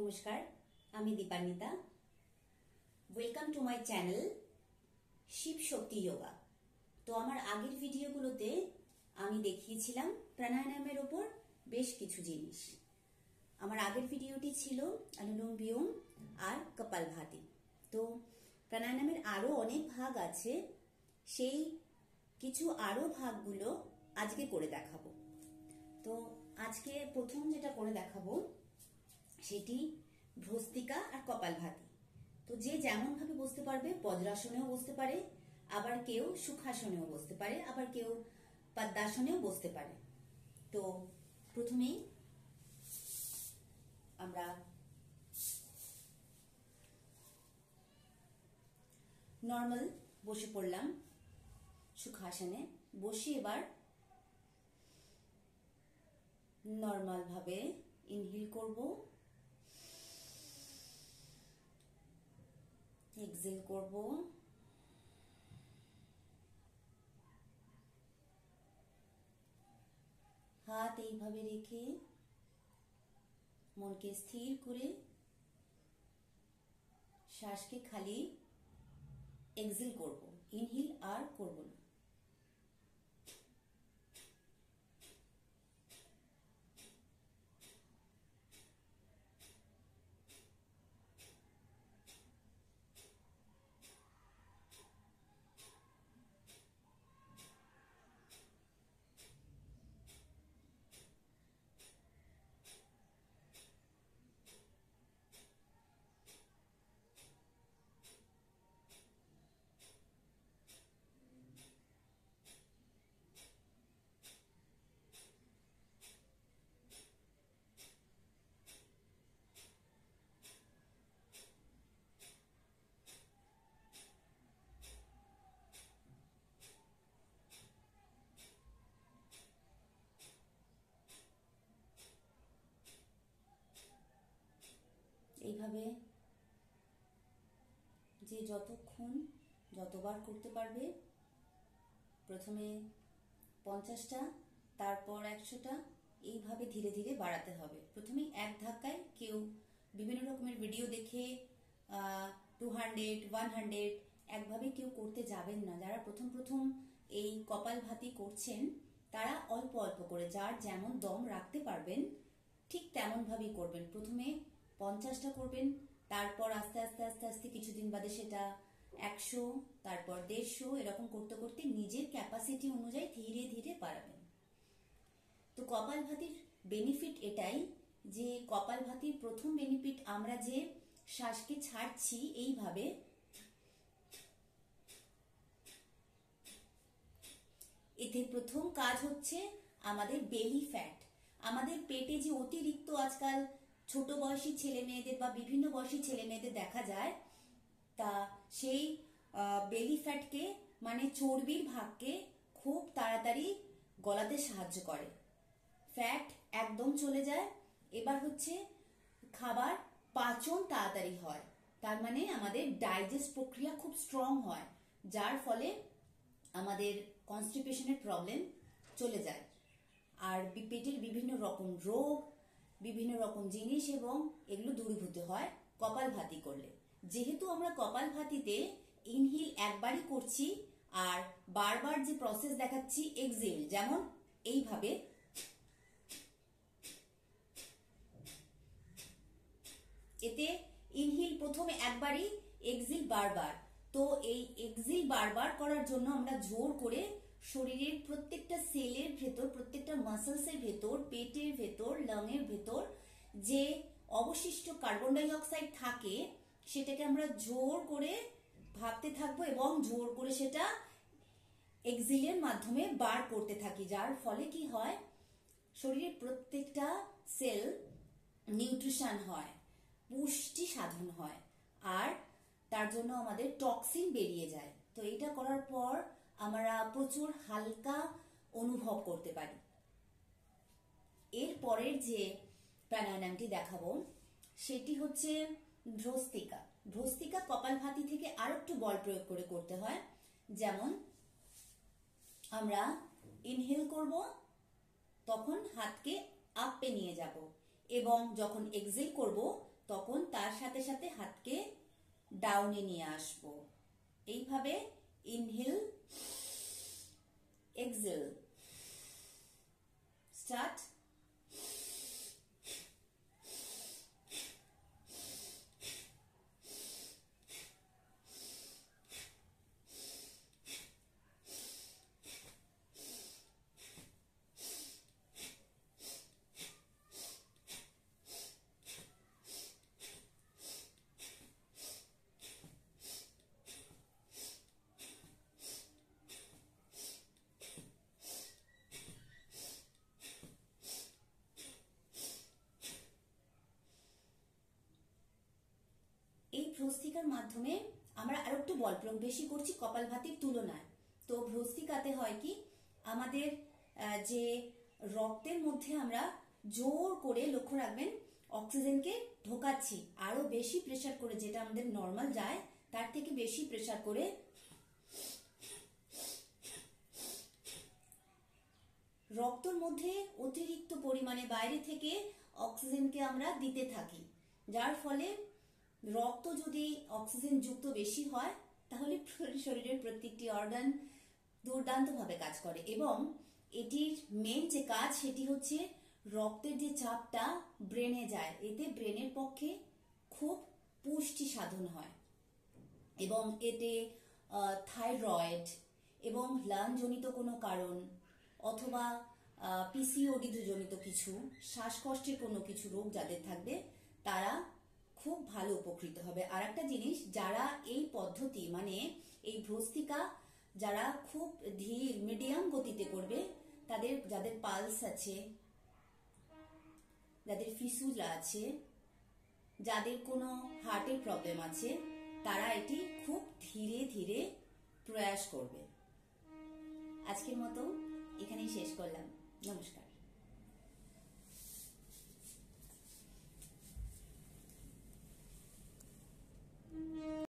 নমস্কার, আমি Dipanwita. Welcome to my channel Shiv Shakti yoga. তো আমার আগের ভিডিওগুলোতে আমি দেখিয়েছিলাম প্রাণায়ামের ওপর বেশ কিছু জিনিস। আমার আগের ভিডিওটি ছিল অনুলোম বিলোম আর কপালভাতি। তো প্রাণায়ামের আরো অনেক ভাগ আছে, সেই কিছু আরো ভাগগুলো আজকে করে দেখাবো। তো আজকে প্রথম যেটা করে দেখাবো সেটি ভ্রস্তিকা আর কপালভাতি। তো যে যেমন ভাবে বসতে পারবে, বজ্রাসনেও বসতে পারে, আবার কেউ সুখাসনেও বসতে পারে, আবার কেউ পদ্মাসনেও বসতে পারে। তো প্রথমেই আমরা নর্মাল বসে পড়লাম সুখাসনে। বসে এবার নর্মাল ভাবে ইনহেল করব, এক্সহেল করব। হাত এইভাবে রেখে মনকে স্থির করে শ্বাসকে খালি এক্সহেল করব, ইনহেল আর করব না। এইভাবে যে যতক্ষণ যতবার করতে পারবে, প্রথমে 50টা, তারপর 100টা, এইভাবে ধীরে ধীরে বাড়াতে হবে। প্রথমে এক ধাক্কায় কেউ বিভিন্ন রকমের ভিডিও দেখে 200, 100 একভাবে কেউ করতে যাবেন না। যারা প্রথম প্রথম এই কপালভাতি করছেন তারা অল্প অল্প করে, যার যেমন দম রাখতে পারবেন ঠিক তেমন ভাবেই করবেন। প্রথমে 50টা করবেন, তারপর আস্তে আস্তে আস্তে আস্তে কিছুদিন বাদে সেটা 100, তারপর 150, এরকম করতে করতে নিজের ক্যাপাসিটি অনুযায়ী ধীরে ধীরে বাড়াবেন। তো কপালভাতির বেনিফিট এটাই যে কপালভাতির প্রথম বেনিফিট আমরা যে শ্বাসকে ছাড়ছি এইভাবে, এতে প্রথম কাজ হচ্ছে আমাদের বেলি ফ্যাট। আমাদের পেটে যে অতিরিক্ত আজকাল ছোট বয়সী ছেলে মেয়েদের বা বিভিন্ন বয়সী ছেলে মেয়েদের দেখা যায়, তা সেই বেলি ফ্যাটকে মানে চর্বির ভাগকে খুব তাড়াতাড়ি গলাতে সাহায্য করে। ফ্যাট একদম চলে যায়। এবার হচ্ছে খাবার পাচন তাড়াতাড়ি হয়, তার মানে আমাদের ডাইজেস্ট প্রক্রিয়া খুব স্ট্রং হয়, যার ফলে আমাদের কনস্টিপেশনের প্রবলেম চলে যায়। আর পেটের বিভিন্ন রকম রোগ, বিভিন্ন রকম জিনিস এবং এগুলো দূরীভূত হয় কপালভাতি করলে। যেহেতু আমরা কপালভাতিতে ইনহেল একবারই করছি আর বারবার যে প্রসেস দেখাচ্ছি এক্সহেল, যেমন এইভাবে এতে ইনহেল প্রথমে একবারই, এক্সহেল বারবার। তো এই এক্সহেল বারবার করার জন্য আমরা জোর করে শরীরের প্রত্যেকটা সেলের ভেতর, প্রত্যেকটা মাসলসের ভেতর, পেটের ভেতর, লাংয়ের ভেতর যে অবশিষ্ট কার্বন ডাই অক্সাইড থাকে সেটাকে আমরা জোর করে ভাবতে থাকবো এবং জোর করে সেটা এক্সহেলের মাধ্যমে বার করতে থাকি। যার ফলে কি হয়, শরীরের প্রত্যেকটা সেল নিউট্রিশন হয়, পুষ্টি সাধন হয়, আর তার জন্য আমাদের টক্সিন বেরিয়ে যায়। তো এটা করার পর আমরা প্রচুর হালকা অনুভব করতে পারি। এর পরের যে প্রাণায়ামটি দেখাবো সেটি হচ্ছে ভ্রস্তিকা। ভ্রস্তিকা কপালভাতি থেকে আর একটু বল প্রয়োগ করে করতে হয়। যেমন আমরা ইনহেল করব, তখন হাতকে আপে নিয়ে যাব, এবং যখন এক্সহেল করব তখন তার সাথে সাথে হাতকে ডাউনে নিয়ে আসবো। এইভাবে ইনহেল, এক্সেল, স্টার্ট। এই ভ্রস্তিকার মাধ্যমে আমরা আরো একটু বল প্রয়োগ বেশি করছি কপালভাতির তুলনায়। তো ভ্রস্তিকাতে হয় কি, আমাদের যে রক্তের মধ্যে আমরা জোর করে, লক্ষ্য রাখবেন, অক্সিজেনকে ঢোকাচ্ছি আরো বেশি প্রেসার করে, যেটা আমাদের নর্মাল যায় তার থেকে বেশি প্রেসার করে রক্তের মধ্যে অতিরিক্ত পরিমাণে বাইরে থেকে অক্সিজেনকে আমরা দিতে থাকি। যার ফলে রক্ত যদি অক্সিজেন যুক্ত বেশি হয় তাহলে শরীরের প্রত্যেকটি অর্গান দুর্দান্তভাবে কাজ করে, এবং এটির মেন যে কাজ সেটি হচ্ছে রক্তের যে চাপটা ব্রেনে যায়, এতে ব্রেনের পক্ষে খুব পুষ্টি সাধন হয়। এবং এতে থাইরয়েড এবং লাংজনিত কোনো কারণ অথবা পিসিওডি জনিত কিছু, শ্বাসকষ্টের কোনো কিছু রোগ যাদের থাকবে তারা খুব ভালো উপকৃত হবে। আর একটা জিনিস, যারা এই পদ্ধতি মানে এই ভ্রস্তিকা যারা খুব ধীর মিডিয়াম গতিতে করবে, যাদের পালস আছে, যাদের ফিসুলা আছে, যাদের কোনো হার্টের প্রবলেম আছে, তারা এটি খুব ধীরে ধীরে প্রয়াস করবে। আজকের মতো এখানেই শেষ করলাম। নমস্কার।